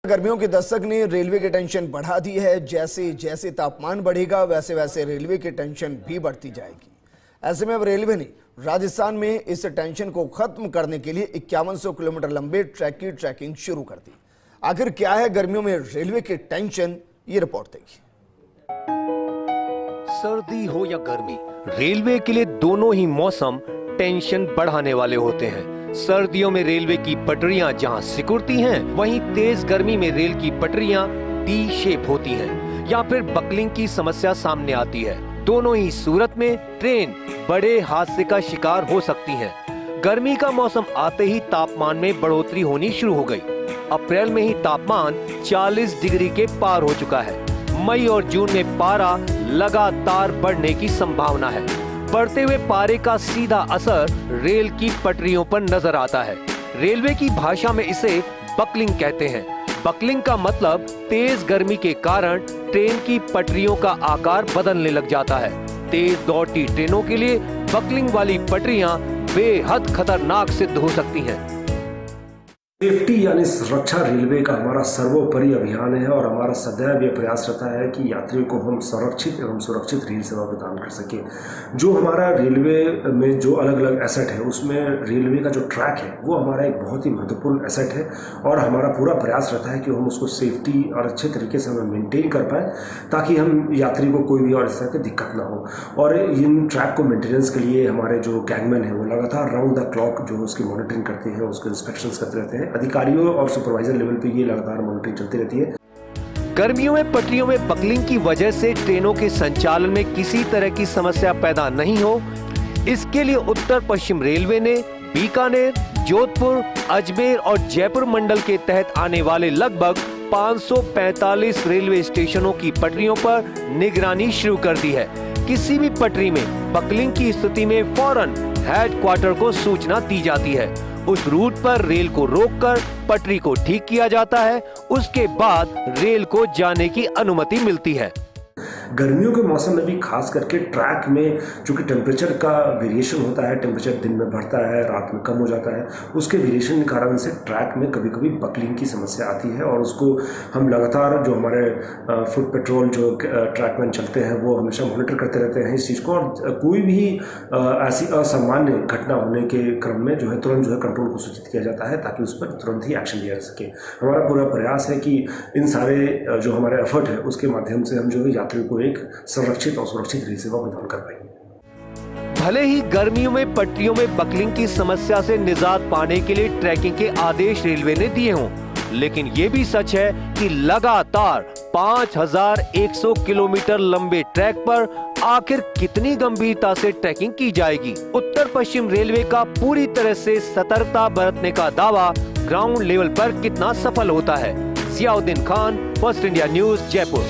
गर्मियों की दस्तक ने रेलवे की टेंशन बढ़ा दी है। जैसे जैसे तापमान बढ़ेगा वैसे वैसे रेलवे की टेंशन भी बढ़ती जाएगी। ऐसे में अब रेलवे ने राजस्थान में इस टेंशन को खत्म करने के लिए 5100 किलोमीटर लंबे ट्रैक की ट्रैकिंग शुरू कर दी। आखिर क्या है गर्मियों में रेलवे की टेंशन, ये रिपोर्ट देखिए। सर्दी हो या गर्मी, रेलवे के लिए दोनों ही मौसम टेंशन बढ़ाने वाले होते हैं। सर्दियों में रेलवे की पटरियां जहां सिकुड़ती हैं, वहीं तेज गर्मी में रेल की पटरियां टी शेप होती हैं या फिर बकलिंग की समस्या सामने आती है। दोनों ही सूरत में ट्रेन बड़े हादसे का शिकार हो सकती है। गर्मी का मौसम आते ही तापमान में बढ़ोतरी होनी शुरू हो गई। अप्रैल में ही तापमान 40 डिग्री के पार हो चुका है। मई और जून में पारा लगातार बढ़ने की संभावना है। बढ़ते हुए पारे का सीधा असर रेल की पटरियों पर नजर आता है। रेलवे की भाषा में इसे बकलिंग कहते हैं। बकलिंग का मतलब तेज गर्मी के कारण ट्रेन की पटरियों का आकार बदलने लग जाता है। तेज दौड़ती ट्रेनों के लिए बकलिंग वाली पटरियां बेहद खतरनाक सिद्ध हो सकती हैं। सेफ्टी यानी सुरक्षा रेलवे का हमारा सर्वोपरि अभियान है और हमारा सदैव यह प्रयास रहता है कि यात्रियों को हम संरक्षित एवं सुरक्षित रेल सेवा प्रदान कर सकें। जो हमारा रेलवे में जो अलग अलग एसेट है, उसमें रेलवे का जो ट्रैक है वो हमारा एक बहुत ही महत्वपूर्ण एसेट है और हमारा पूरा प्रयास रहता है कि हम उसको सेफ्टी और अच्छे तरीके से हमें मेनटेन कर पाए, ताकि हम यात्री को कोई भी और इस तरह की दिक्कत ना हो। और इन ट्रैक को मेंटेनेंस के लिए हमारे जो गैंगमैन है वो लगातार राउंड द क्लॉक जो उसकी मॉनिटरिंग करते हैं, उसके इंस्पेक्शंस करते रहते हैं। अधिकारियों और सुपरवाइजर लेवल पे ये लगातार मॉनिटरिंग चलती रहती है। गर्मियों में पटरियों में बकलिंग की वजह से ट्रेनों के संचालन में किसी तरह की समस्या पैदा नहीं हो, इसके लिए उत्तर पश्चिम रेलवे ने बीकानेर, जोधपुर, अजमेर और जयपुर मंडल के तहत आने वाले लगभग 545 रेलवे स्टेशनों की पटरियों पर निगरानी शुरू कर दी है। किसी भी पटरी में बकलिंग की स्थिति में फौरन हेडक्वार्टर को सूचना दी जाती है। उस रूट पर रेल को रोककर पटरी को ठीक किया जाता है। उसके बाद रेल को जाने की अनुमति मिलती है। गर्मियों के मौसम में भी खास करके ट्रैक में चूंकि टेम्परेचर का वेरिएशन होता है, टेम्परेचर दिन में बढ़ता है, रात में कम हो जाता है, उसके वेरिएशन के कारण से ट्रैक में कभी कभी बकलिंग की समस्या आती है और उसको हम लगातार जो हमारे फुट पेट्रोल जो ट्रैकमैन चलते हैं वो हमेशा मॉनिटर करते रहते हैं इस चीज़ को। और कोई भी ऐसी असामान्य घटना होने के क्रम में जो है तुरंत जो है कंट्रोल को सूचित किया जाता है, ताकि उस पर तुरंत ही एक्शन लिया जा सके। हमारा पूरा प्रयास है कि इन सारे जो हमारे एफर्ट है उसके माध्यम से हम जो है यात्रियों को एक संरक्षित और सुरक्षित रेल सेवा प्रदान कर पाएंगे। भले ही गर्मियों में पटरियों में बकलिंग की समस्या से निजात पाने के लिए ट्रैकिंग के आदेश रेलवे ने दिए हों, लेकिन ये भी सच है कि लगातार 5100 किलोमीटर लंबे ट्रैक पर आखिर कितनी गंभीरता से ट्रैकिंग की जाएगी। उत्तर पश्चिम रेलवे का पूरी तरह से सतर्कता बरतने का दावा ग्राउंड लेवल पर कितना सफल होता है। Ziauddin Khan, first India news, Jaipur.